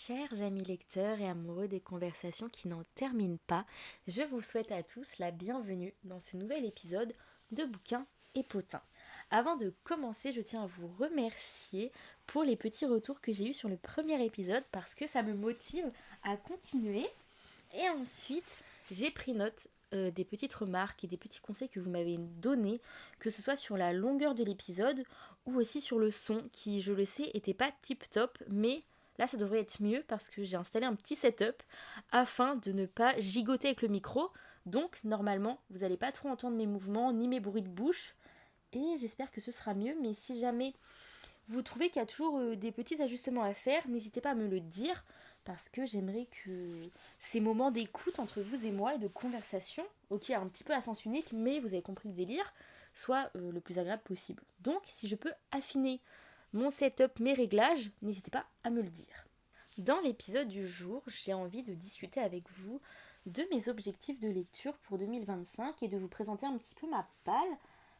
Chers amis lecteurs et amoureux des conversations qui n'en terminent pas, je vous souhaite à tous la bienvenue dans ce nouvel épisode de Bouquins et Potins. Avant de commencer, je tiens à vous remercier pour les petits retours que j'ai eus sur le premier épisode parce que ça me motive à continuer. Et ensuite, j'ai pris note des petites remarques et des petits conseils que vous m'avez donnés, que ce soit sur la longueur de l'épisode ou aussi sur le son qui, je le sais, était pas tip top, mais là ça devrait être mieux parce que j'ai installé un petit setup afin de ne pas gigoter avec le micro. Donc normalement, vous n'allez pas trop entendre mes mouvements ni mes bruits de bouche et j'espère que ce sera mieux. Mais si jamais vous trouvez qu'il y a toujours des petits ajustements à faire, n'hésitez pas à me le dire parce que j'aimerais que ces moments d'écoute entre vous et moi et de conversation, ok, un petit peu à sens unique, mais vous avez compris le délire, soit le plus agréable possible. Donc, si je peux affiner mon setup, mes réglages, n'hésitez pas à me le dire. Dans l'épisode du jour, j'ai envie de discuter avec vous de mes objectifs de lecture pour 2025 et de vous présenter un petit peu ma palle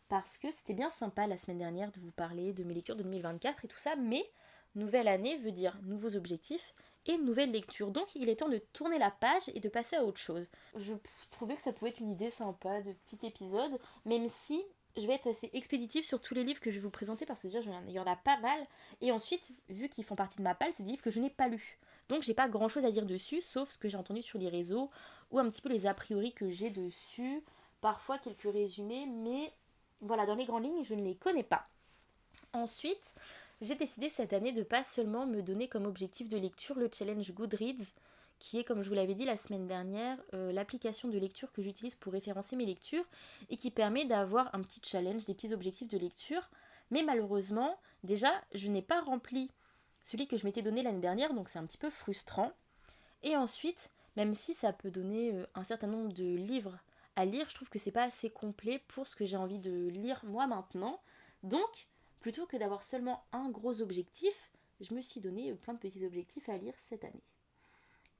parce que c'était bien sympa la semaine dernière de vous parler de mes lectures de 2024 et tout ça, mais nouvelle année veut dire nouveaux objectifs et nouvelle lecture. Donc il est temps de tourner la page et de passer à autre chose. Je trouvais que ça pouvait être une idée sympa de petit épisode, même si je vais être assez expéditive sur tous les livres que je vais vous présenter parce que déjà il y en a pas mal. Et ensuite, vu qu'ils font partie de ma palle, c'est des livres que je n'ai pas lus. Donc j'ai pas grand chose à dire dessus, sauf ce que j'ai entendu sur les réseaux ou un petit peu les a priori que j'ai dessus. Parfois quelques résumés, mais voilà, dans les grandes lignes, je ne les connais pas. Ensuite, j'ai décidé cette année de pas seulement me donner comme objectif de lecture le challenge Goodreads, qui est, comme je vous l'avais dit la semaine dernière, l'application de lecture que j'utilise pour référencer mes lectures et qui permet d'avoir un petit challenge, des petits objectifs de lecture. Mais malheureusement, déjà, je n'ai pas rempli celui que je m'étais donné l'année dernière, donc c'est un petit peu frustrant. Et ensuite, même si ça peut donner un certain nombre de livres à lire, je trouve que c'est pas assez complet pour ce que j'ai envie de lire moi maintenant. Donc, plutôt que d'avoir seulement un gros objectif, je me suis donné plein de petits objectifs à lire cette année.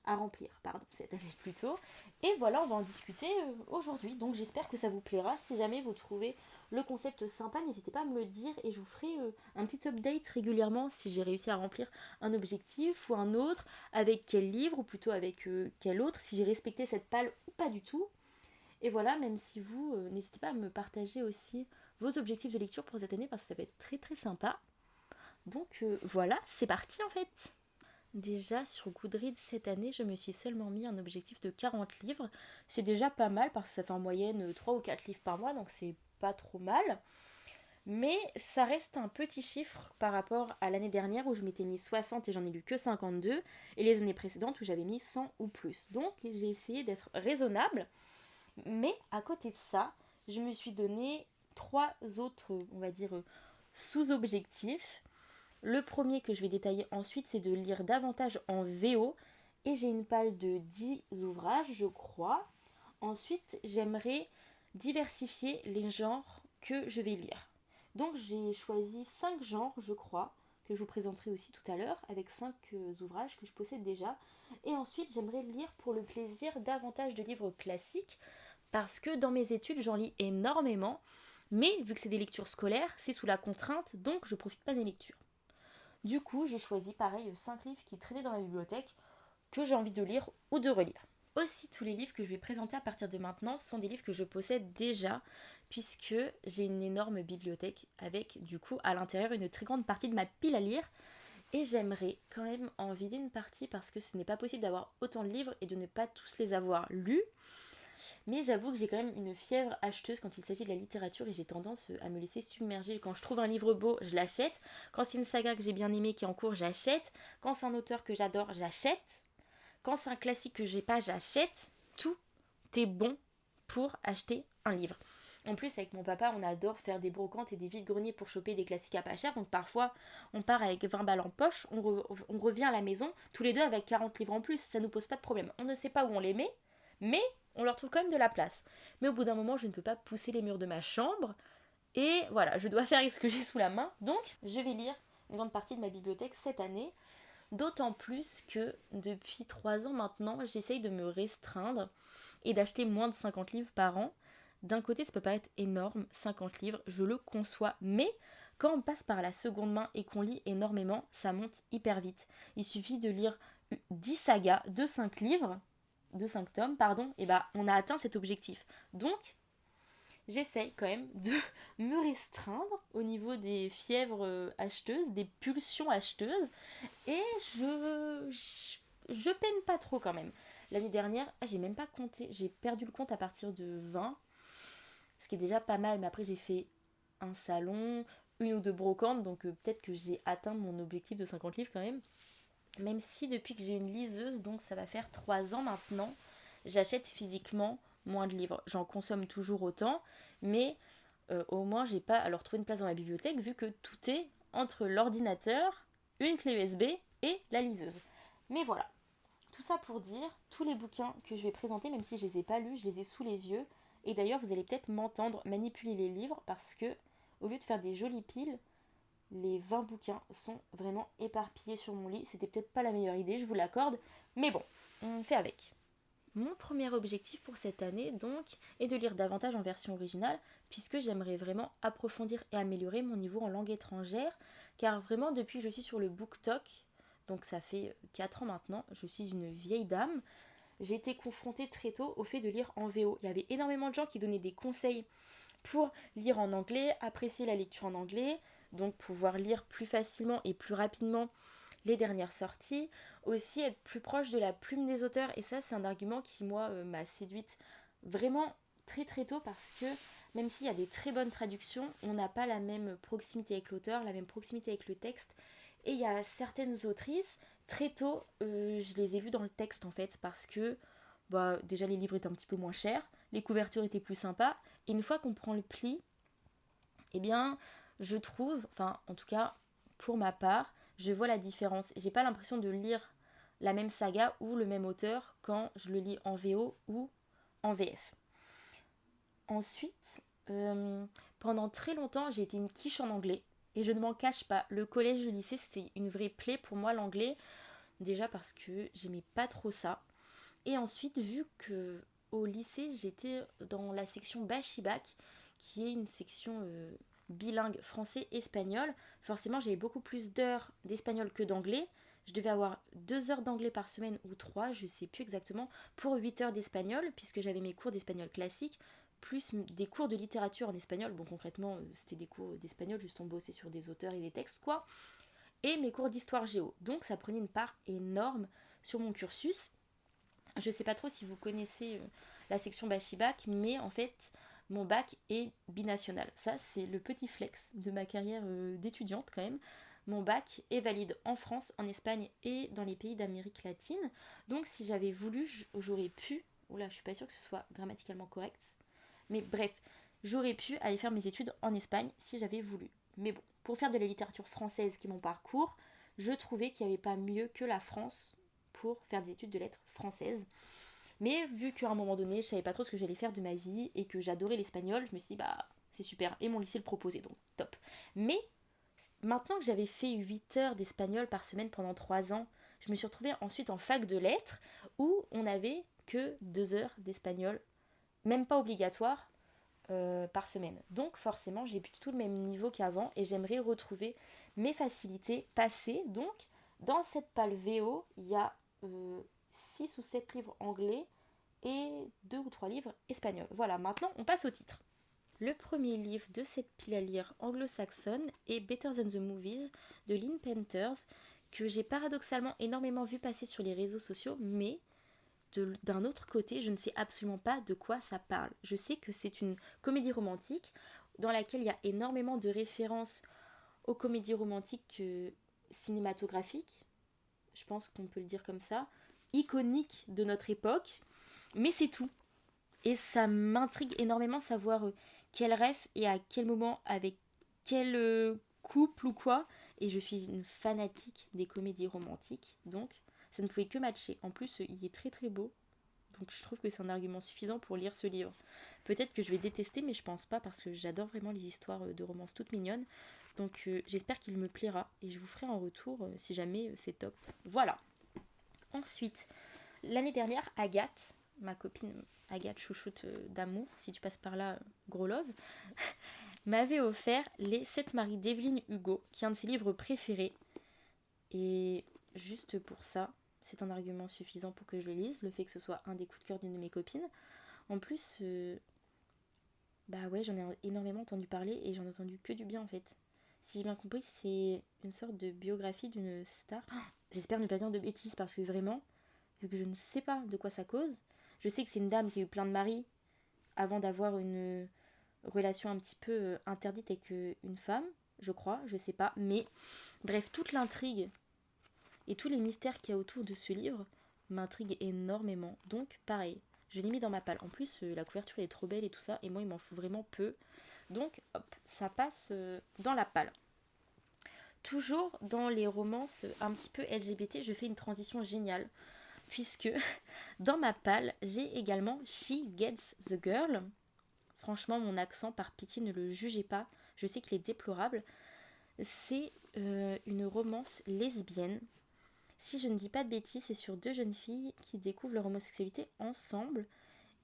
À remplir, pardon, cette année plutôt. Et voilà, on va en discuter aujourd'hui. Donc j'espère que ça vous plaira. Si jamais vous trouvez le concept sympa, n'hésitez pas à me le dire et je vous ferai un petit update régulièrement si j'ai réussi à remplir un objectif ou un autre, avec quel livre ou plutôt avec quel autre, si j'ai respecté cette palle ou pas du tout. Et voilà, même si vous, n'hésitez pas à me partager aussi vos objectifs de lecture pour cette année parce que ça va être très très sympa. Donc voilà, c'est parti en fait. Déjà sur Goodreads cette année, je me suis seulement mis un objectif de 40 livres. C'est déjà pas mal parce que ça fait en moyenne 3 ou 4 livres par mois, donc c'est pas trop mal. Mais ça reste un petit chiffre par rapport à l'année dernière où je m'étais mis 60 et j'en ai lu que 52, et les années précédentes où j'avais mis 100 ou plus. Donc j'ai essayé d'être raisonnable, mais à côté de ça, je me suis donné 3 autres, on va dire, sous-objectifs. Le premier que je vais détailler ensuite, c'est de lire davantage en VO. Et j'ai une palle de 10 ouvrages, je crois. Ensuite, j'aimerais diversifier les genres que je vais lire. Donc j'ai choisi 5 genres, je crois, que je vous présenterai aussi tout à l'heure, avec 5 ouvrages que je possède déjà. Et ensuite, j'aimerais lire pour le plaisir davantage de livres classiques, parce que dans mes études, j'en lis énormément. Mais vu que c'est des lectures scolaires, c'est sous la contrainte, donc je profite pas des lectures. Du coup, j'ai choisi pareil 5 livres qui traînaient dans ma bibliothèque que j'ai envie de lire ou de relire. Aussi, tous les livres que je vais présenter à partir de maintenant sont des livres que je possède déjà, puisque j'ai une énorme bibliothèque avec du coup à l'intérieur une très grande partie de ma pile à lire. Et j'aimerais quand même en vider une partie parce que ce n'est pas possible d'avoir autant de livres et de ne pas tous les avoir lus. Mais j'avoue que j'ai quand même une fièvre acheteuse quand il s'agit de la littérature et j'ai tendance à me laisser submerger. Quand je trouve un livre beau, je l'achète. Quand c'est une saga que j'ai bien aimée qui est en cours, j'achète. Quand c'est un auteur que j'adore, j'achète. Quand c'est un classique que j'ai pas, j'achète. Tout est bon pour acheter un livre. En plus, avec mon papa, on adore faire des brocantes et des vides-greniers pour choper des classiques à pas cher. Donc parfois, on part avec 20 balles en poche, on revient à la maison, tous les deux avec 40 livres en plus. Ça nous pose pas de problème. On ne sait pas où on les met, mais on leur trouve quand même de la place. Mais au bout d'un moment, je ne peux pas pousser les murs de ma chambre. Et voilà, je dois faire avec ce que j'ai sous la main. Donc, je vais lire une grande partie de ma bibliothèque cette année. D'autant plus que depuis 3 ans maintenant, j'essaye de me restreindre et d'acheter moins de 50 livres par an. D'un côté, ça peut paraître énorme, 50 livres, je le conçois. Mais quand on passe par la seconde main et qu'on lit énormément, ça monte hyper vite. Il suffit de lire 10 sagas de 5 livres, de 5 tomes, pardon, et bah on a atteint cet objectif. Donc, j'essaye quand même de me restreindre au niveau des fièvres acheteuses, des pulsions acheteuses, et je peine pas trop quand même. L'année dernière, j'ai même pas compté, j'ai perdu le compte à partir de 20, ce qui est déjà pas mal, mais après j'ai fait un salon, une ou deux brocantes, donc peut-être que j'ai atteint mon objectif de 50 livres quand même. Même si depuis que j'ai une liseuse, donc ça va faire 3 ans maintenant, j'achète physiquement moins de livres. J'en consomme toujours autant, mais au moins j'ai pas à leur trouver une place dans la bibliothèque vu que tout est entre l'ordinateur, une clé USB et la liseuse. Mais voilà, tout ça pour dire, tous les bouquins que je vais présenter, même si je les ai pas lus, je les ai sous les yeux. Et d'ailleurs, vous allez peut-être m'entendre manipuler les livres parce que, au lieu de faire des jolies piles, les 20 bouquins sont vraiment éparpillés sur mon lit. C'était peut-être pas la meilleure idée, je vous l'accorde, mais bon, on fait avec. Mon premier objectif pour cette année, donc, est de lire davantage en version originale, puisque j'aimerais vraiment approfondir et améliorer mon niveau en langue étrangère, car vraiment, depuis que je suis sur le BookTok, donc ça fait 4 ans maintenant, je suis une vieille dame, j'ai été confrontée très tôt au fait de lire en VO. Il y avait énormément de gens qui donnaient des conseils pour lire en anglais, apprécier la lecture en anglais, donc pouvoir lire plus facilement et plus rapidement les dernières sorties, aussi être plus proche de la plume des auteurs, et ça c'est un argument qui moi m'a séduite vraiment très très tôt parce que même s'il y a des très bonnes traductions, on n'a pas la même proximité avec l'auteur, la même proximité avec le texte, et il y a certaines autrices, très tôt je les ai lues dans le texte en fait parce que bah, déjà les livres étaient un petit peu moins chers, les couvertures étaient plus sympas, et une fois qu'on prend le pli, eh bien je trouve, enfin en tout cas pour ma part, je vois la différence. J'ai pas l'impression de lire la même saga ou le même auteur quand je le lis en VO ou en VF. Ensuite, pendant très longtemps, j'ai été une quiche en anglais. Et je ne m'en cache pas, le collège, le lycée, c'était une vraie plaie pour moi l'anglais. Déjà parce que j'aimais pas trop ça. Et ensuite, vu que au lycée, j'étais dans la section Bachibac, qui est une section bilingue français-espagnol, forcément j'avais beaucoup plus d'heures d'espagnol que d'anglais. Je devais avoir 2 heures d'anglais par semaine ou 3, je sais plus exactement, pour 8 heures d'espagnol, puisque j'avais mes cours d'espagnol classique, plus des cours de littérature en espagnol. Bon, concrètement, c'était des cours d'espagnol, juste on bossait sur des auteurs et des textes, quoi. Et mes cours d'histoire géo. Donc ça prenait une part énorme sur mon cursus. Je sais pas trop si vous connaissez la section Bachibac, mais en fait, mon bac est binational. Ça, c'est le petit flex de ma carrière d'étudiante quand même. Mon bac est valide en France, en Espagne et dans les pays d'Amérique latine. Donc, si j'avais voulu, j'aurais pu. Oula, je suis pas sûre que ce soit grammaticalement correct. Mais bref, j'aurais pu aller faire mes études en Espagne si j'avais voulu. Mais bon, pour faire de la littérature française qui est mon parcours, je trouvais qu'il n'y avait pas mieux que la France pour faire des études de lettres françaises. Mais vu qu'à un moment donné, je savais pas trop ce que j'allais faire de ma vie et que j'adorais l'espagnol, je me suis dit, bah, c'est super. Et mon lycée le proposait, donc top. Mais maintenant que j'avais fait 8 heures d'espagnol par semaine pendant 3 ans, je me suis retrouvée ensuite en fac de lettres où on n'avait que 2 heures d'espagnol, même pas obligatoire, par semaine. Donc forcément, j'ai plus du tout le même niveau qu'avant et j'aimerais retrouver mes facilités passées. Donc, dans cette palle VO, il y a 6 ou 7 livres anglais et 2 ou 3 livres espagnols. Voilà, maintenant on passe au titre. Le premier livre de cette pile à lire anglo-saxonne est Better Than the Movies de Lynn Panthers, que j'ai paradoxalement énormément vu passer sur les réseaux sociaux, mais d'un autre côté, je ne sais absolument pas de quoi ça parle. Je sais que c'est une comédie romantique dans laquelle il y a énormément de références aux comédies romantiques cinématographiques, je pense qu'on peut le dire comme ça, iconiques de notre époque, mais c'est tout. Et ça m'intrigue énormément savoir quel rêve et à quel moment, avec quel couple ou quoi. Et je suis une fanatique des comédies romantiques, donc ça ne pouvait que matcher. En plus, il est très très beau, donc je trouve que c'est un argument suffisant pour lire ce livre. Peut-être que je vais détester, mais je pense pas parce que j'adore vraiment les histoires de romances toutes mignonnes. Donc j'espère qu'il me plaira et je vous ferai en retour si jamais c'est top. Voilà. Ensuite, l'année dernière, Agathe, ma copine Agathe chouchoute d'amour, si tu passes par là, gros love, m'avait offert Les 7 maris d'Evelyne Hugo, qui est un de ses livres préférés. Et juste pour ça, c'est un argument suffisant pour que je le lise, le fait que ce soit un des coups de cœur d'une de mes copines. En plus, bah ouais, j'en ai énormément entendu parler et j'en ai entendu que du bien en fait. Si j'ai bien compris, c'est une sorte de biographie d'une star. J'espère ne pas dire de bêtises parce que vraiment, vu que je ne sais pas de quoi ça cause, je sais que c'est une dame qui a eu plein de maris avant d'avoir une relation un petit peu interdite avec une femme, je crois, je sais pas. Mais bref, toute l'intrigue et tous les mystères qu'il y a autour de ce livre m'intriguent énormément. Donc pareil, je l'ai mis dans ma palle. En plus, la couverture est trop belle et tout ça, et moi il m'en faut vraiment peu. Donc hop, ça passe dans la palle. Toujours dans les romances un petit peu LGBT, je fais une transition géniale. Puisque dans ma palle, j'ai également She Gets the Girl. Franchement, mon accent, par pitié, ne le jugez pas. Je sais qu'il est déplorable. C'est une romance lesbienne. Si je ne dis pas de bêtises, c'est sur deux jeunes filles qui découvrent leur homosexualité ensemble.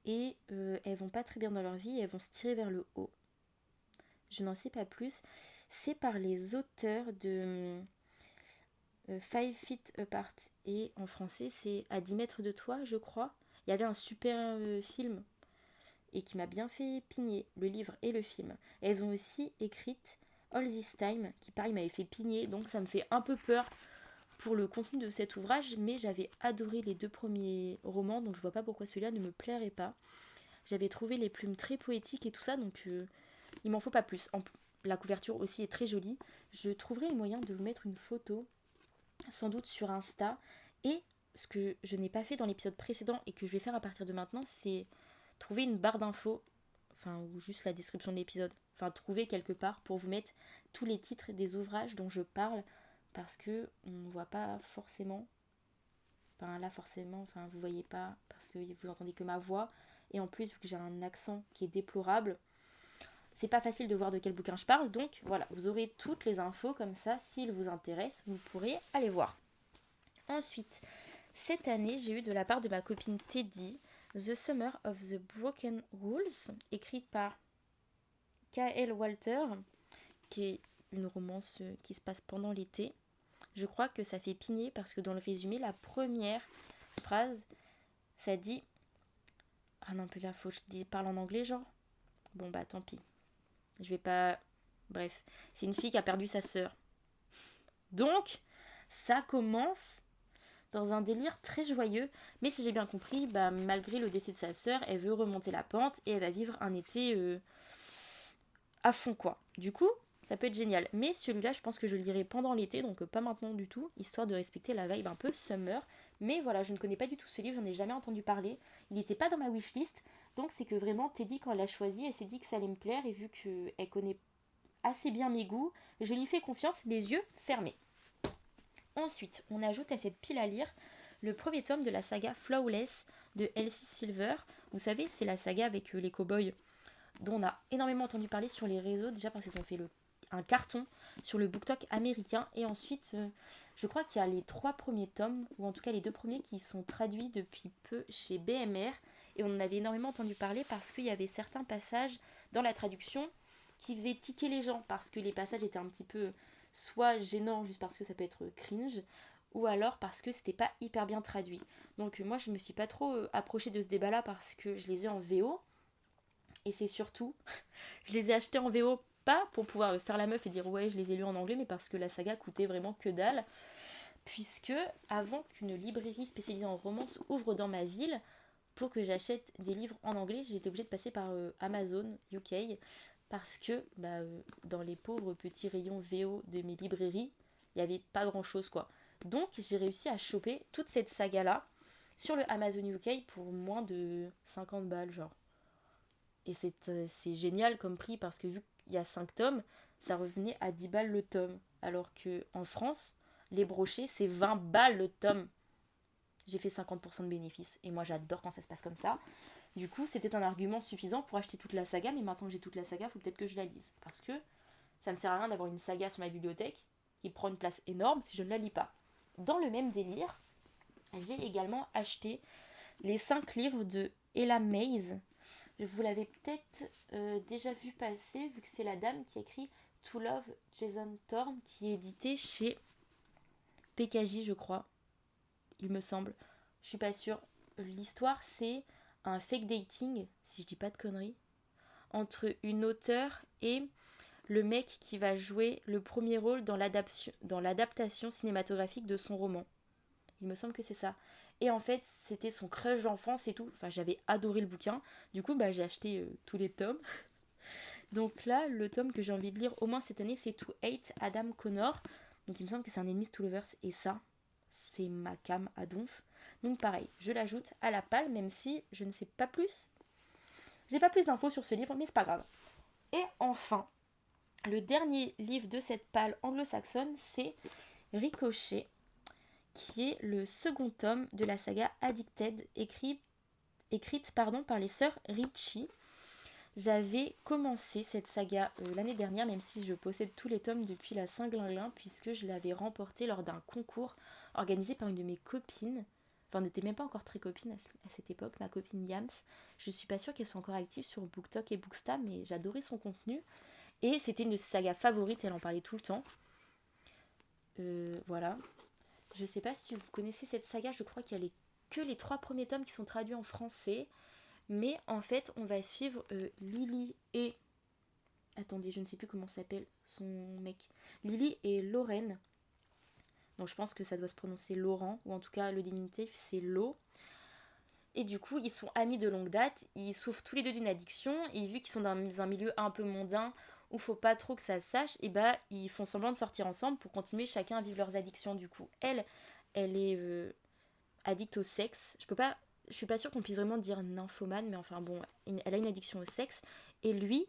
Et elles vont pas très bien dans leur vie, elles vont se tirer vers le haut. Je n'en sais pas plus. C'est par les auteurs de Five Feet Apart. Et en français, c'est À 10 mètres de toi, je crois. Il y avait un super film et qui m'a bien fait pigner, le livre et le film. Et elles ont aussi écrit All This Time, qui pareil m'avait fait pigner, donc ça me fait un peu peur pour le contenu de cet ouvrage, mais j'avais adoré les deux premiers romans, donc je vois pas pourquoi celui-là ne me plairait pas. J'avais trouvé les plumes très poétiques et tout ça, donc il m'en faut pas plus. La couverture aussi est très jolie. Je trouverai le moyen de vous mettre une photo, sans doute sur Insta. Et ce que je n'ai pas fait dans l'épisode précédent et que je vais faire à partir de maintenant, c'est trouver une barre d'infos, enfin, ou juste la description de l'épisode. Enfin, trouver quelque part pour vous mettre tous les titres des ouvrages dont je parle, parce que on ne voit pas forcément. Enfin, là, forcément, enfin, vous voyez pas, parce que vous entendez que ma voix. Et en plus, vu que j'ai un accent qui est déplorable, c'est pas facile de voir de quel bouquin je parle. Donc, voilà, vous aurez toutes les infos comme ça. S'il vous intéresse, vous pourrez aller voir. Ensuite, cette année, j'ai eu de la part de ma copine Teddy The Summer of the Broken Rules, écrite par K.L. Walter, qui est une romance qui se passe pendant l'été. Je crois que ça fait pigner parce que dans le résumé, la première phrase, ça dit... Ah non, plus là, faut que je parle en anglais, genre. Bon, bah tant pis. Je vais pas... Bref, c'est une fille qui a perdu sa sœur. Donc, ça commence dans un délire très joyeux, mais si j'ai bien compris, bah, malgré le décès de sa sœur, elle veut remonter la pente et elle va vivre un été à fond quoi. Du coup, ça peut être génial. Mais celui-là, je pense que je le lirai pendant l'été, donc pas maintenant du tout, histoire de respecter la vibe un peu summer. Mais voilà, je ne connais pas du tout ce livre, j'en ai jamais entendu parler. Il n'était pas dans ma wishlist, donc c'est que vraiment Teddy, quand elle l'a choisi, elle s'est dit que ça allait me plaire, et vu qu'elle connaît assez bien mes goûts, je lui fais confiance, les yeux fermés. Ensuite, on ajoute à cette pile à lire le premier tome de la saga Flawless de Elsie Silver. Vous savez, c'est la saga avec les cow-boys dont on a énormément entendu parler sur les réseaux, déjà parce qu'ils ont fait un carton sur le BookTok américain. Et ensuite, je crois qu'il y a les 3 premiers tomes, ou en tout cas les 2 premiers qui sont traduits depuis peu chez BMR. Et on en avait énormément entendu parler parce qu'il y avait certains passages dans la traduction qui faisaient tiquer les gens, parce que les passages étaient un petit peu soit gênants juste parce que ça peut être cringe, ou alors parce que c'était pas hyper bien traduit. Donc moi je me suis pas trop approchée de ce débat là parce que je les ai en VO, et c'est surtout, je les ai achetés en VO pas pour pouvoir faire la meuf et dire ouais je les ai lus en anglais, mais parce que la saga coûtait vraiment que dalle, puisque avant qu'une librairie spécialisée en romance ouvre dans ma ville, pour que j'achète des livres en anglais, j'ai été obligée de passer par Amazon UK, parce que dans les pauvres petits rayons VO de mes librairies, il n'y avait pas grand chose quoi. Donc j'ai réussi à choper toute cette saga là sur le Amazon UK pour moins de 50 balles genre. Et c'est génial comme prix parce que vu qu'il y a 5 tomes, ça revenait à 10 balles le tome. Alors qu'en France, les brochets, c'est 20 balles le tome. J'ai fait 50% de bénéfices. Et moi, j'adore quand ça se passe comme ça. Du coup, c'était un argument suffisant pour acheter toute la saga. Mais maintenant que j'ai toute la saga, il faut peut-être que je la lise. Parce que ça me sert à rien d'avoir une saga sur ma bibliothèque qui prend une place énorme si je ne la lis pas. Dans le même délire, j'ai également acheté les 5 livres de Ella Mays. Vous l'avez peut-être déjà vu passer, vu que c'est la dame qui écrit To Love Jason Thorne, qui est édité chez PKJ, je crois. il me semble. Je suis pas sûre. L'histoire, c'est un fake dating, si je dis pas de conneries, entre une auteure et le mec qui va jouer le premier rôle dans l'adaptation cinématographique de son roman. Il me semble que c'est ça. Et en fait, c'était son crush d'enfance et tout. Enfin, j'avais adoré le bouquin. Du coup, j'ai acheté tous les tomes. Donc là, le tome que j'ai envie de lire au moins cette année, c'est To Hate Adam Connor. Donc il me semble que c'est un Enemies to Lovers. Et ça, c'est ma cam à donf. Donc pareil, je l'ajoute à la palle, même si je ne sais pas plus. J'ai pas plus d'infos sur ce livre, mais c'est pas grave. Et enfin, le dernier livre de cette palle anglo-saxonne, c'est Ricochet, qui est le second tome de la saga Addicted, écrite par les sœurs Ritchie. J'avais commencé cette saga l'année dernière, même si je possède tous les tomes depuis la Saint-Glinglin, puisque je l'avais remporté lors d'un concours organisé par une de mes copines. Enfin, on n'était même pas encore très copines à cette époque, ma copine Yams. Je suis pas sûre qu'elle soit encore active sur BookTok et Booksta, mais j'adorais son contenu. Et c'était une de ses sagas favorites, elle en parlait tout le temps. Voilà. Je sais pas si vous connaissez cette saga, je crois qu'il y a que les 3 premiers tomes qui sont traduits en français. Mais en fait, on va suivre Lily et... Attendez, je ne sais plus comment s'appelle son mec. Lily et Lorraine. Donc je pense que ça doit se prononcer Laurent, ou en tout cas le diminutif c'est Lo. Et du coup, ils sont amis de longue date, ils souffrent tous les deux d'une addiction, et vu qu'ils sont dans un milieu un peu mondain, où faut pas trop que ça se sache, et ils font semblant de sortir ensemble pour continuer chacun à vivre leurs addictions. Du coup, elle est addict au sexe. Je suis pas sûre qu'on puisse vraiment dire nymphomane, mais enfin bon, elle a une addiction au sexe. Et lui,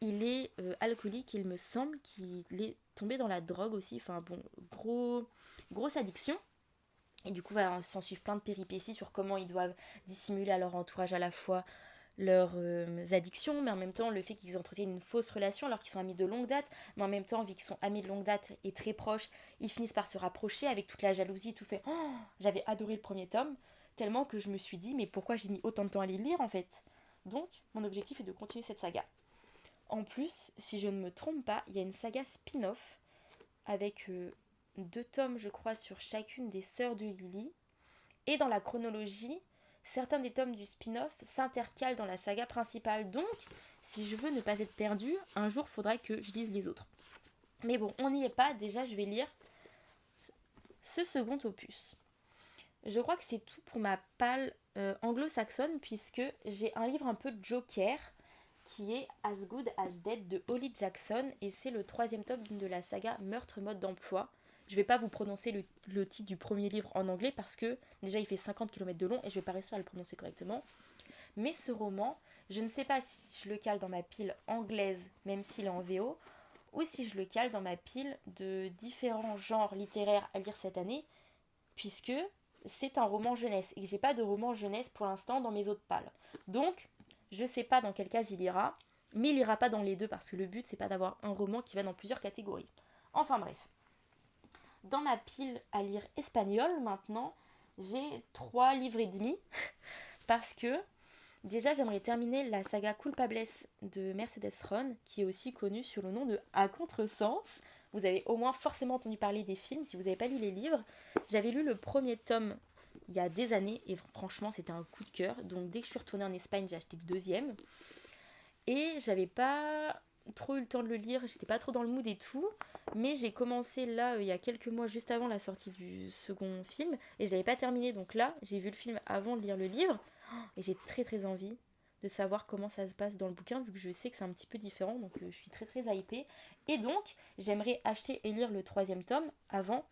il est alcoolique, il me semble qu'il est tombé dans la drogue aussi. Enfin bon, grosse addiction. Et du coup, va s'en suivre plein de péripéties sur comment ils doivent dissimuler à leur entourage à la fois leurs addictions, mais en même temps le fait qu'ils entretiennent une fausse relation alors qu'ils sont amis de longue date, mais en même temps, vu qu'ils sont amis de longue date et très proches, ils finissent par se rapprocher avec toute la jalousie, tout fait. Oh, j'avais adoré le premier tome, tellement que je me suis dit, mais pourquoi j'ai mis autant de temps à les lire en fait. Donc, mon objectif est de continuer cette saga. En plus, si je ne me trompe pas, il y a une saga spin-off avec 2 tomes, je crois, sur chacune des sœurs de Lily. Et dans la chronologie, certains des tomes du spin-off s'intercalent dans la saga principale. Donc, si je veux ne pas être perdue, un jour, il faudra que je lise les autres. Mais bon, on n'y est pas. Déjà, je vais lire ce second opus. Je crois que c'est tout pour ma palle anglo-saxonne, puisque j'ai un livre un peu Joker, qui est As Good As Dead de Holly Jackson, et c'est le 3e tome de la saga Meurtre mode d'emploi. Je vais pas vous prononcer le titre du premier livre en anglais parce que déjà il fait 50 km de long et je vais pas réussir à le prononcer correctement. Mais ce roman, je ne sais pas si je le cale dans ma pile anglaise, même s'il est en VO, ou si je le cale dans ma pile de différents genres littéraires à lire cette année, puisque c'est un roman jeunesse et que j'ai pas de roman jeunesse pour l'instant dans mes autres pales. Donc, je sais pas dans quelle case il ira, mais il ira pas dans les deux parce que le but c'est pas d'avoir un roman qui va dans plusieurs catégories. Enfin bref. Dans ma pile à lire espagnol maintenant, j'ai 3 livres et demi parce que déjà j'aimerais terminer la saga Culpables de Mercedes Ron, qui est aussi connue sous le nom de À Contresens. Vous avez au moins forcément entendu parler des films si vous n'avez pas lu les livres. J'avais lu le premier tome il y a des années et franchement c'était un coup de cœur. Donc dès que je suis retournée en Espagne, j'ai acheté le deuxième. Et j'avais pas trop eu le temps de le lire, j'étais pas trop dans le mood et tout. Mais j'ai commencé là il y a quelques mois, juste avant la sortie du second film, et je l'avais pas terminé. Donc là, j'ai vu le film avant de lire le livre, et j'ai très très envie de savoir comment ça se passe dans le bouquin, vu que je sais que c'est un petit peu différent, donc je suis très très hypée. Et donc, j'aimerais acheter et lire le 3e tome avant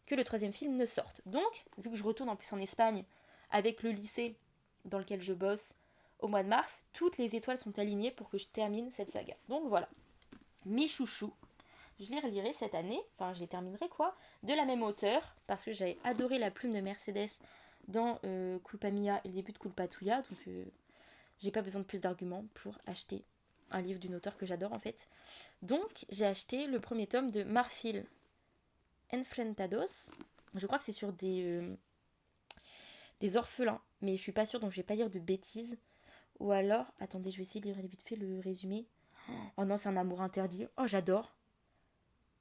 que le 3e film ne sorte. Donc, vu que je retourne en plus en Espagne avec le lycée dans lequel je bosse au mois de mars, toutes les étoiles sont alignées pour que je termine cette saga. Donc voilà, mes chouchous, je les relirai cette année, enfin je les terminerai quoi, de la même auteure, parce que j'avais adoré la plume de Mercedes dans Culpa Mia et le début de Culpa Tuya, donc j'ai pas besoin de plus d'arguments pour acheter un livre d'une auteure que j'adore en fait. Donc j'ai acheté le premier tome de Marfil Enfrentados, je crois que c'est sur des orphelins, mais je suis pas sûre donc je vais pas dire de bêtises. Ou alors, attendez, je vais essayer de lire vite fait le résumé. Oh non, c'est un amour interdit. Oh, j'adore.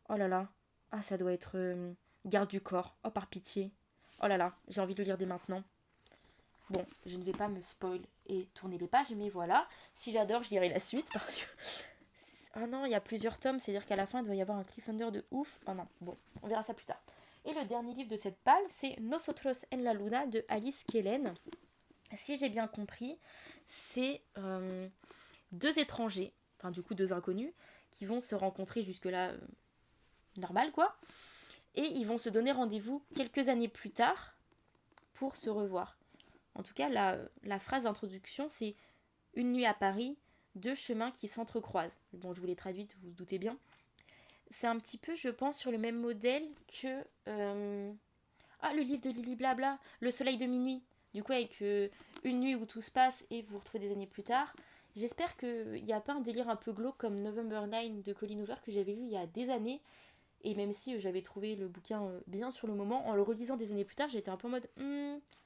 Oh là là. Ah, ça doit être garde du corps. Oh, par pitié. Oh là là, j'ai envie de le lire dès maintenant. Bon, je ne vais pas me spoil et tourner les pages, mais voilà. Si j'adore, je lirai la suite parce que... Ah non, il y a plusieurs tomes, c'est-à-dire qu'à la fin, il doit y avoir un cliffhanger de ouf. Oh non, bon, on verra ça plus tard. Et le dernier livre de cette palle, c'est Nosotros en la Luna de Alice Kellen. Si j'ai bien compris, c'est deux étrangers, enfin du coup deux inconnus, qui vont se rencontrer jusque-là normal quoi. Et ils vont se donner rendez-vous quelques années plus tard pour se revoir. En tout cas, la phrase d'introduction, c'est une nuit à Paris, deux chemins qui s'entrecroisent. Bon, je vous l'ai traduite, vous vous doutez bien. C'est un petit peu, je pense, sur le même modèle que le livre de Lily Blabla, Le Soleil de minuit. Du coup, avec une nuit où tout se passe et vous vous retrouvez des années plus tard. J'espère qu'il n'y a pas un délire un peu glauque comme November 9 de Colleen Hoover que j'avais lu il y a des années. Et même si j'avais trouvé le bouquin bien sur le moment, en le relisant des années plus tard, j'étais un peu en mode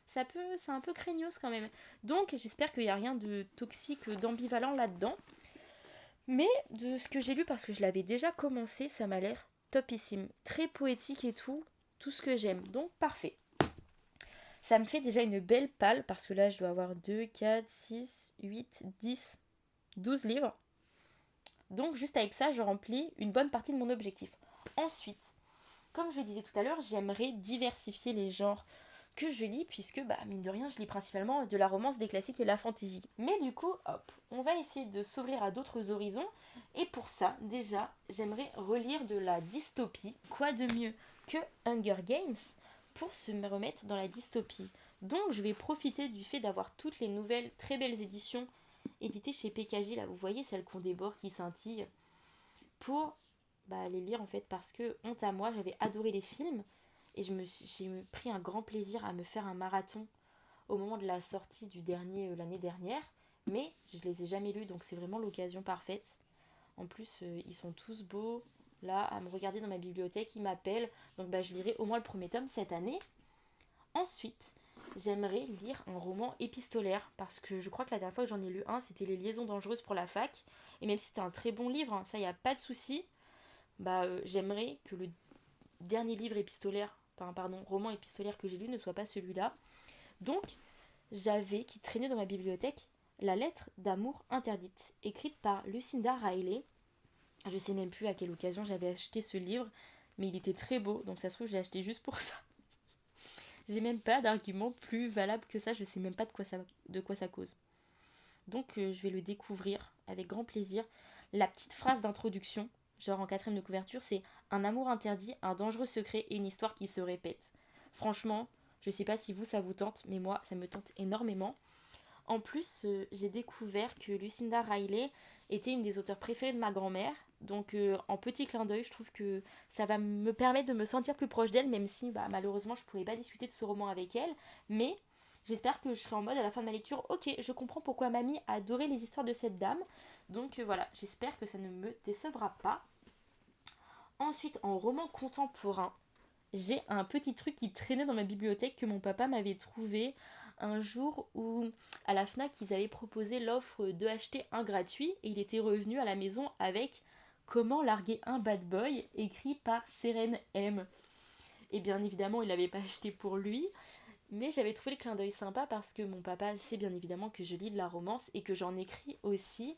c'est un peu craignos quand même. Donc j'espère qu'il n'y a rien de toxique, d'ambivalent là-dedans. Mais de ce que j'ai lu, parce que je l'avais déjà commencé, ça m'a l'air topissime. Très poétique et tout ce que j'aime. Donc parfait. Ça me fait déjà une belle palle, parce que là je dois avoir 2, 4, 6, 8, 10, 12 livres. Donc juste avec ça, je remplis une bonne partie de mon objectif. Ensuite, comme je le disais tout à l'heure, j'aimerais diversifier les genres que je lis, puisque, mine de rien, je lis principalement de la romance, des classiques et de la fantasy. Mais du coup, hop, on va essayer de s'ouvrir à d'autres horizons. Et pour ça, déjà, j'aimerais relire de la dystopie. Quoi de mieux que Hunger Games pour se remettre dans la dystopie. Donc, je vais profiter du fait d'avoir toutes les nouvelles, très belles éditions éditées chez PKJ. Là, vous voyez, celles qu'on déborde, qui scintillent, pour les lire en fait, parce que honte à moi, j'avais adoré les films et j'ai pris un grand plaisir à me faire un marathon au moment de la sortie du dernier l'année dernière, mais je les ai jamais lus, donc c'est vraiment l'occasion parfaite. En plus, ils sont tous beaux là à me regarder dans ma bibliothèque, ils m'appellent, donc je lirai au moins le premier tome cette année. Ensuite, j'aimerais lire un roman épistolaire, parce que je crois que la dernière fois que j'en ai lu un, c'était Les Liaisons dangereuses pour la fac, et même si c'était un très bon livre, ça y a pas de souci, j'aimerais que le dernier livre épistolaire, roman épistolaire que j'ai lu ne soit pas celui-là. Donc, j'avais, qui traînait dans ma bibliothèque, La lettre d'amour interdite, écrite par Lucinda Riley. Je sais même plus à quelle occasion j'avais acheté ce livre, mais il était très beau, donc ça se trouve, je l'ai acheté juste pour ça. J'ai même pas d'argument plus valable que ça, je sais même pas de quoi ça cause. Donc, je vais le découvrir avec grand plaisir. La petite phrase d'introduction, genre en 4ème de couverture, c'est un amour interdit, un dangereux secret et une histoire qui se répète. Franchement, je sais pas si vous ça vous tente, mais moi ça me tente énormément. En plus, j'ai découvert que Lucinda Riley était une des auteurs préférées de ma grand-mère. Donc en petit clin d'œil, je trouve que ça va me permettre de me sentir plus proche d'elle, même si malheureusement je ne pourrais pas discuter de ce roman avec elle. Mais j'espère que je serai en mode à la fin de ma lecture, ok, je comprends pourquoi mamie a adoré les histoires de cette dame. Donc voilà, j'espère que ça ne me décevra pas. Ensuite, en roman contemporain, j'ai un petit truc qui traînait dans ma bibliothèque que mon papa m'avait trouvé un jour où à la FNAC ils avaient proposé l'offre de acheter un gratuit et il était revenu à la maison avec Comment larguer un bad boy écrit par Seren M. Et bien évidemment il l'avait pas acheté pour lui, mais j'avais trouvé le clin d'œil sympa parce que mon papa sait bien évidemment que je lis de la romance et que j'en écris aussi.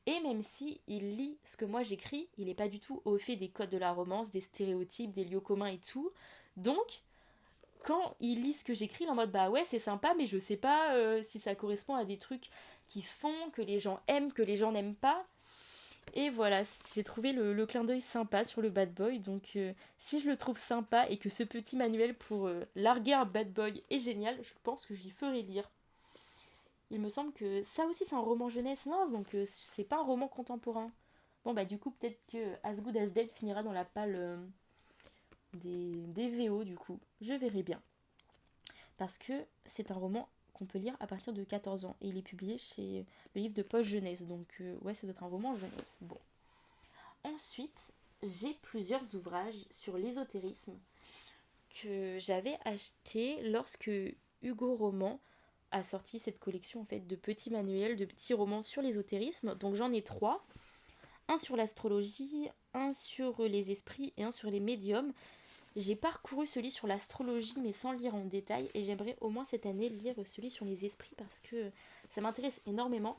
Et même si il lit ce que moi j'écris, il n'est pas du tout au fait des codes de la romance, des stéréotypes, des lieux communs et tout. Donc, quand il lit ce que j'écris, il est en mode ouais c'est sympa, mais je sais pas si ça correspond à des trucs qui se font, que les gens aiment, que les gens n'aiment pas. Et voilà, j'ai trouvé le clin d'œil sympa sur le bad boy. Donc, si je le trouve sympa et que ce petit manuel pour larguer un bad boy est génial, je pense que j'y ferai lire. Il me semble que ça aussi c'est un roman jeunesse, non, donc c'est pas un roman contemporain. Bon du coup peut-être que As Good As Dead finira dans la palle des VO du coup. Je verrai bien. Parce que c'est un roman qu'on peut lire à partir de 14 ans. Et il est publié chez le livre de poche jeunesse. Donc ouais, ça doit être un roman jeunesse. Bon. Ensuite, j'ai plusieurs ouvrages sur l'ésotérisme que j'avais acheté lorsque Hugo Roman a sorti cette collection en fait de petits manuels, de petits romans sur l'ésotérisme. Donc j'en ai 3. Un sur l'astrologie, un sur les esprits et un sur les médiums. J'ai parcouru celui sur l'astrologie mais sans lire en détail et j'aimerais au moins cette année lire celui sur les esprits parce que ça m'intéresse énormément.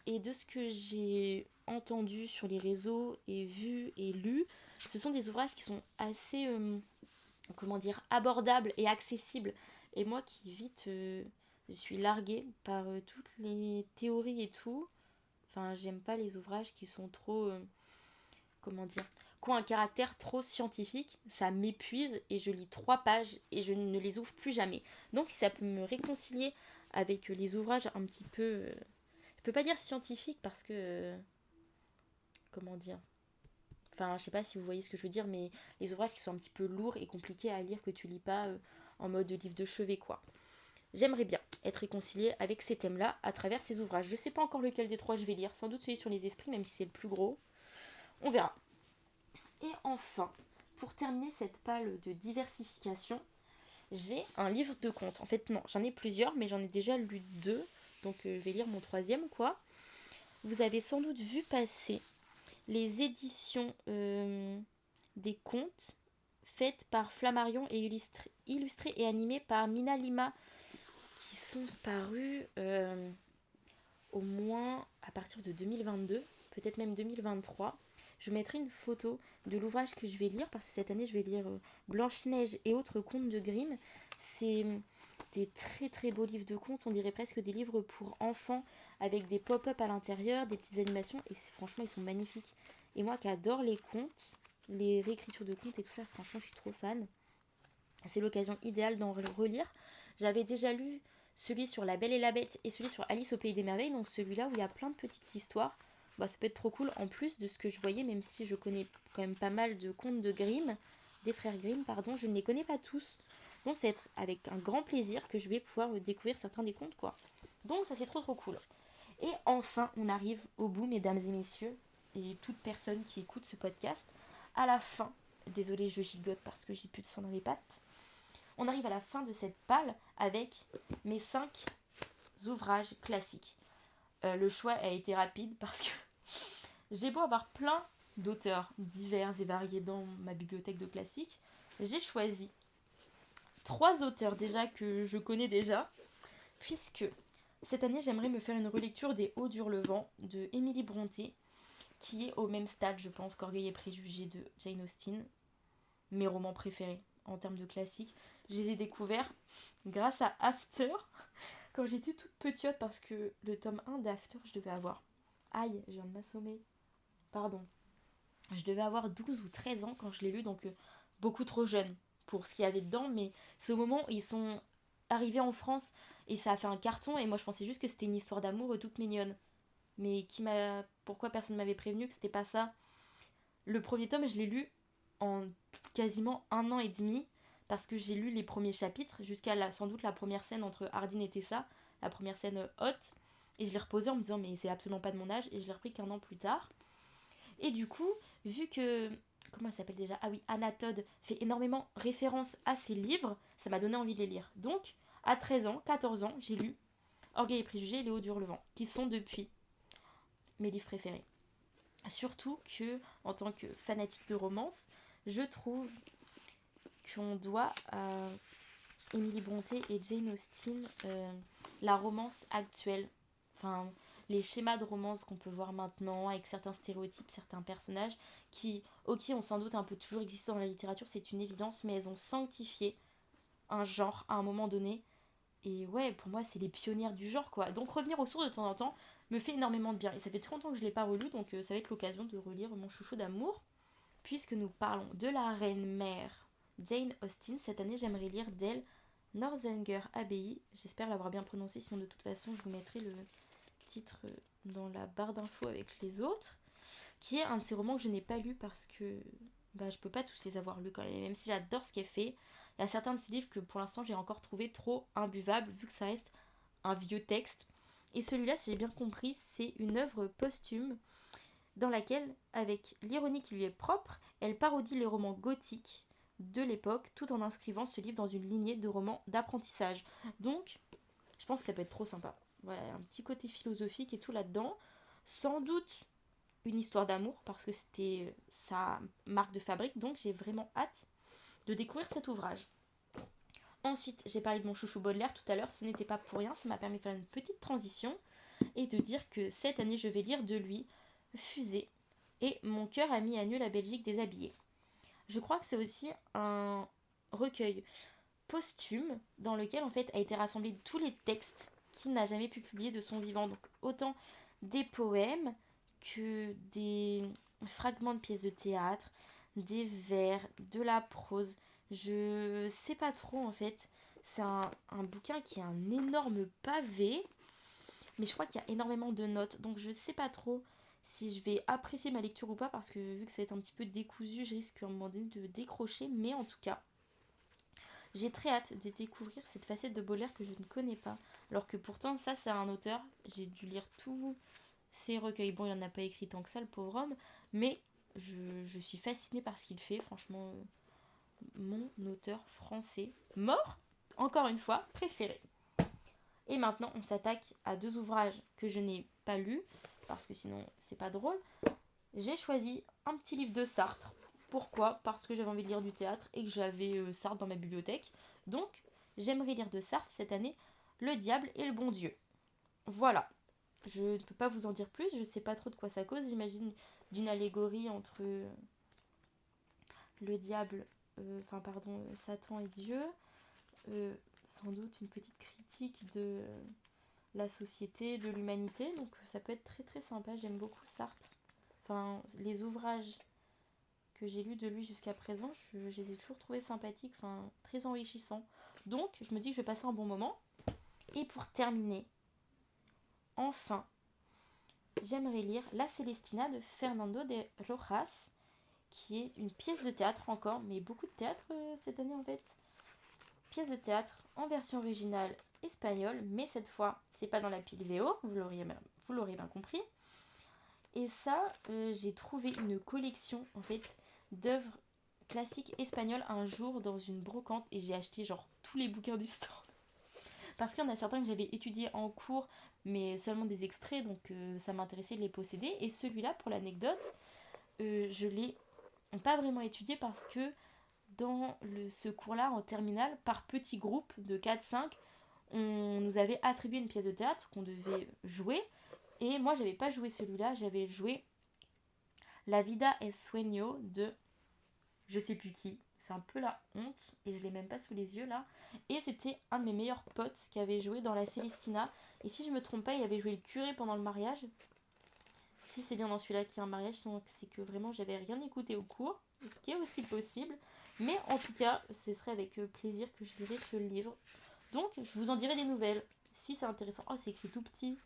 Et de ce que j'ai entendu sur les réseaux et vu et lu, ce sont des ouvrages qui sont assez, abordables et accessibles. Et moi qui vite, je suis larguée par toutes les théories et tout. Enfin, j'aime pas les ouvrages qui sont trop, comment dire, qui ont un caractère trop scientifique. Ça m'épuise et je lis 3 pages et je ne les ouvre plus jamais. Donc si ça peut me réconcilier avec les ouvrages un petit peu, je peux pas dire scientifique parce que, comment dire, enfin, je sais pas si vous voyez ce que je veux dire, mais les ouvrages qui sont un petit peu lourds et compliqués à lire que tu lis pas en mode livre de chevet, quoi. J'aimerais bien être réconciliée avec ces thèmes-là à travers ces ouvrages. Je sais pas encore lequel des 3 je vais lire, sans doute celui sur les esprits, même si c'est le plus gros. On verra. Et enfin, pour terminer cette palle de diversification, j'ai un livre de contes. En fait, non, j'en ai plusieurs, mais j'en ai déjà lu 2. Donc, je vais lire mon 3e, quoi. Vous avez sans doute vu passer les éditions des contes faites par Flammarion et illustrées et animées par Mina Lima qui sont parus au moins à partir de 2022, peut-être même 2023. Je mettrai une photo de l'ouvrage que je vais lire parce que cette année je vais lire Blanche-Neige et autres contes de Grimm. C'est des très très beaux livres de contes, on dirait presque des livres pour enfants avec des pop-up à l'intérieur, des petites animations et franchement ils sont magnifiques. Et moi qui adore les contes, les réécritures de contes et tout ça, franchement je suis trop fan. C'est l'occasion idéale d'en relire. J'avais déjà lu celui sur La Belle et la Bête et celui sur Alice au Pays des Merveilles, donc celui-là où il y a plein de petites histoires. Bah, ça peut être trop cool en plus de ce que je voyais, même si je connais quand même pas mal de contes de Grimm, des frères Grimm, pardon, je ne les connais pas tous. Donc c'est avec un grand plaisir que je vais pouvoir découvrir certains des contes, quoi. Donc ça c'est trop trop cool. Et enfin, on arrive au bout, mesdames et messieurs, et toute personne qui écoute ce podcast, à la fin. Désolée, je gigote parce que j'ai plus de sang dans les pattes. On arrive à la fin de cette palle avec mes 5 ouvrages classiques. Le choix a été rapide parce que j'ai beau avoir plein d'auteurs divers et variés dans ma bibliothèque de classiques, j'ai choisi 3 auteurs déjà que je connais déjà, puisque cette année j'aimerais me faire une relecture des Hauts d'Hurlevent de Émilie Brontë, qui est au même stade je pense qu'Orgueil et Préjugés de Jane Austen, mes romans préférés en termes de classiques. Je les ai découverts grâce à After, quand j'étais toute petite, parce que le tome 1 d'After, je devais avoir... Aïe, je viens de m'assommer. Pardon. Je devais avoir 12 ou 13 ans quand je l'ai lu, donc beaucoup trop jeune pour ce qu'il y avait dedans, mais c'est au moment où ils sont arrivés en France et ça a fait un carton, et moi je pensais juste que c'était une histoire d'amour toute mignonne. Mais pourquoi personne ne m'avait prévenu que c'était pas ça? Le premier tome, je l'ai lu en quasiment 1 an et demi, parce que j'ai lu les premiers chapitres jusqu'à sans doute la première scène entre Hardin et Tessa, la première scène haute, et je l'ai reposé en me disant mais c'est absolument pas de mon âge, et je l'ai repris qu'1 an plus tard. Et du coup, vu que, comment elle s'appelle déjà? Ah oui, Anna Todd fait énormément référence à ses livres, ça m'a donné envie de les lire. Donc, à 13 ans, 14 ans, j'ai lu Orgueil et Préjugés et Les Hauts d'Hurlevent, qui sont depuis mes livres préférés. Surtout que, en tant que fanatique de romance, je trouve qu'on doit à Emily Brontë et Jane Austen la romance actuelle. Enfin, les schémas de romance qu'on peut voir maintenant, avec certains stéréotypes, certains personnages, qui, ok, ont sans doute un peu toujours existé dans la littérature, c'est une évidence, mais elles ont sanctifié un genre à un moment donné. Et ouais, pour moi, c'est les pionnières du genre, quoi. Donc revenir aux sources de temps en temps me fait énormément de bien. Et ça fait très longtemps que je ne l'ai pas relu, donc ça va être l'occasion de relire mon chouchou d'amour. Puisque nous parlons de la reine-mère Jane Austen, cette année j'aimerais lire d'elle Northanger Abbey. J'espère l'avoir bien prononcé, sinon de toute façon je vous mettrai le titre dans la barre d'infos avec les autres. Qui est un de ces romans que je n'ai pas lu parce que je peux pas tous les avoir lus quand même. Même si j'adore ce qu'elle fait, il y a certains de ces livres que pour l'instant j'ai encore trouvé trop imbuvables vu que ça reste un vieux texte. Et celui-là, si j'ai bien compris, c'est une œuvre posthume dans laquelle, avec l'ironie qui lui est propre, elle parodie les romans gothiques de l'époque tout en inscrivant ce livre dans une lignée de romans d'apprentissage. Donc, je pense que ça peut être trop sympa. Voilà, un petit côté philosophique et tout là-dedans. Sans doute une histoire d'amour, parce que c'était sa marque de fabrique, donc j'ai vraiment hâte. de découvrir cet ouvrage. Ensuite, j'ai parlé de mon chouchou Baudelaire tout à l'heure, ce n'était pas pour rien, ça m'a permis de faire une petite transition et de dire que cette année, je vais lire de lui Fusée et Mon cœur a mis à nu la Belgique déshabillée. Je crois que c'est aussi un recueil posthume dans lequel en fait a été rassemblé tous les textes qu'il n'a jamais pu publier de son vivant. Donc autant des poèmes que des fragments de pièces de théâtre, des vers, de la prose. Je sais pas trop en fait. C'est un bouquin qui est un énorme pavé, mais je crois qu'il y a énormément de notes. Donc je sais pas trop si je vais apprécier ma lecture ou pas, parce que vu que ça va être un petit peu décousu, je risque à un moment donné de décrocher. Mais en tout cas, j'ai très hâte de découvrir cette facette de Baudelaire que je ne connais pas. Alors que pourtant, ça, c'est un auteur. J'ai dû lire tous ses recueils. Bon, il n'en a pas écrit tant que ça, le pauvre homme. Mais je suis fascinée par ce qu'il fait. Franchement, mon auteur français mort, encore une fois, préféré. Et maintenant, on s'attaque à 2 ouvrages que je n'ai pas lus, parce que sinon, c'est pas drôle. J'ai choisi un petit livre de Sartre. Pourquoi ? Parce que j'avais envie de lire du théâtre et que j'avais Sartre dans ma bibliothèque. Donc, j'aimerais lire de Sartre cette année Le diable et le bon Dieu. Voilà. Je ne peux pas vous en dire plus, je ne sais pas trop de quoi ça cause. J'imagine d'une allégorie entre le diable, Satan et Dieu. Sans doute une petite critique de la société, de l'humanité. Donc ça peut être très très sympa. J'aime beaucoup Sartre. Enfin, les ouvrages que j'ai lus de lui jusqu'à présent, je les ai toujours trouvés sympathiques, enfin très enrichissants. Donc je me dis que je vais passer un bon moment. Et pour terminer, enfin, j'aimerais lire La Célestina de Fernando de Rojas, qui est une pièce de théâtre encore, mais beaucoup de théâtre cette année en fait. Pièce de théâtre en version originale espagnole, mais cette fois, c'est pas dans la pile VO, vous l'aurez bien compris. Et ça, j'ai trouvé une collection en fait d'œuvres classiques espagnoles un jour dans une brocante et j'ai acheté genre tous les bouquins du stand. Parce qu'il y en a certains que j'avais étudiés en cours, mais seulement des extraits, donc ça m'intéressait de les posséder. Et celui-là, pour l'anecdote, je l'ai pas vraiment étudié parce que dans ce cours-là, en terminale, par petits groupes de 4-5, on nous avait attribué une pièce de théâtre qu'on devait jouer. Et moi, j'avais pas joué celui-là, j'avais joué La vida es sueño de je sais plus qui. C'est un peu la honte et je l'ai même pas sous les yeux là. Et c'était un de mes meilleurs potes qui avait joué dans La Célestina. Et si je me trompe pas, il avait joué le curé pendant le mariage. Si c'est bien dans celui-là qu'il y a un mariage, c'est que vraiment j'avais rien écouté au cours, ce qui est aussi possible. Mais en tout cas, ce serait avec plaisir que je lirai ce livre. Donc, je vous en dirai des nouvelles. Si c'est intéressant. Oh, c'est écrit tout petit.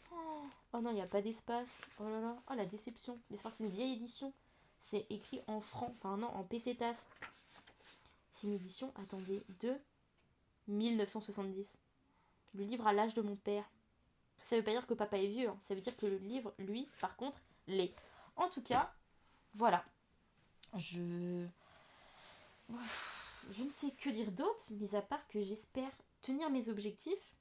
Oh non, il n'y a pas d'espace. Oh là là. Oh, la déception. Mais c'est une vieille édition. C'est écrit en francs. Enfin, non, en pesetas. C'est une édition, attendez, de 1970. Le livre à l'âge de mon père. Ça veut pas dire que papa est vieux. Hein. Ça veut dire que le livre, lui, par contre, l'est. En tout cas, voilà. Je ne sais que dire d'autre, mis à part que j'espère tenir mes objectifs,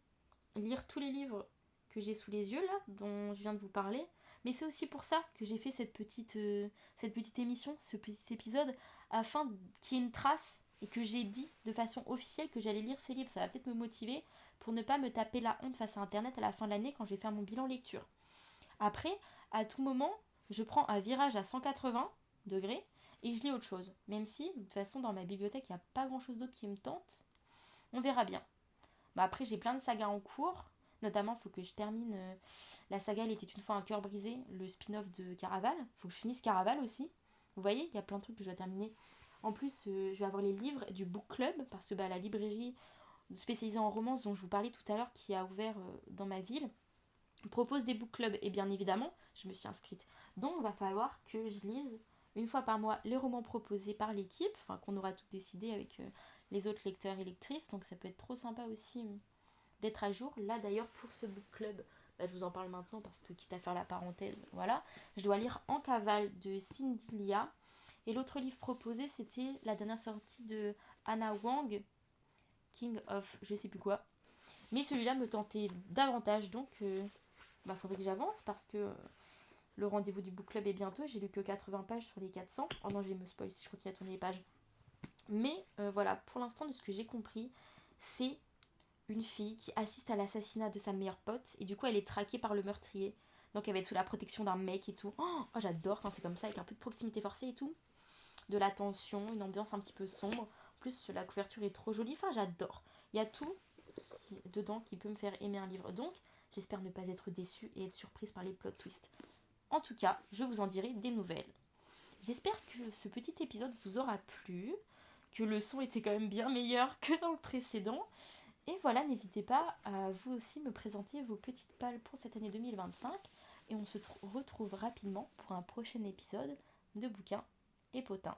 lire tous les livres que j'ai sous les yeux là, dont je viens de vous parler. Mais c'est aussi pour ça que j'ai fait cette petite émission, ce petit épisode, afin qu'il y ait une trace et que j'ai dit de façon officielle que j'allais lire ces livres. Ça va peut-être me motiver pour ne pas me taper la honte face à Internet à la fin de l'année quand je vais faire mon bilan lecture. Après, à tout moment, je prends un virage à 180 degrés et je lis autre chose. Même si, de toute façon, dans ma bibliothèque, il n'y a pas grand-chose d'autre qui me tente. On verra bien. Après, j'ai plein de sagas en cours. Notamment, il faut que je termine la saga Elle était une fois un cœur brisé, le spin-off de Caraval. Il faut que je finisse Caraval aussi. Vous voyez, il y a plein de trucs que je dois terminer. En plus, je vais avoir les livres du book club, parce que la librairie spécialisée en romance dont je vous parlais tout à l'heure, qui a ouvert dans ma ville, propose des book clubs. Et bien évidemment, je me suis inscrite. Donc, il va falloir que je lise une fois par mois les romans proposés par l'équipe, enfin qu'on aura tout décidé avec les autres lecteurs et lectrices. Donc, ça peut être trop sympa aussi d'être à jour. Là, d'ailleurs, pour ce book club, je vous en parle maintenant parce que, quitte à faire la parenthèse, voilà. Je dois lire En cavale de Cindy Lia. Et l'autre livre proposé, c'était la dernière sortie de Anna Wang, King of je sais plus quoi. Mais celui-là me tentait davantage, donc faudrait que j'avance parce que le rendez-vous du book club est bientôt. J'ai lu que 80 pages sur les 400. Oh non, je vais me spoil si je continue à tourner les pages. Mais voilà, pour l'instant, de ce que j'ai compris, c'est une fille qui assiste à l'assassinat de sa meilleure pote et du coup elle est traquée par le meurtrier. Donc elle va être sous la protection d'un mec et tout. Oh, j'adore quand c'est comme ça, avec un peu de proximité forcée et tout. De la tension, une ambiance un petit peu sombre. En plus, la couverture est trop jolie. Enfin, j'adore. Il y a tout dedans qui peut me faire aimer un livre. Donc, j'espère ne pas être déçue et être surprise par les plot twists. En tout cas, je vous en dirai des nouvelles. J'espère que ce petit épisode vous aura plu, que le son était quand même bien meilleur que dans le précédent. Et voilà, n'hésitez pas à vous aussi me présenter vos petites pales pour cette année 2025. Et on se retrouve rapidement pour un prochain épisode de Bouquins et Potins.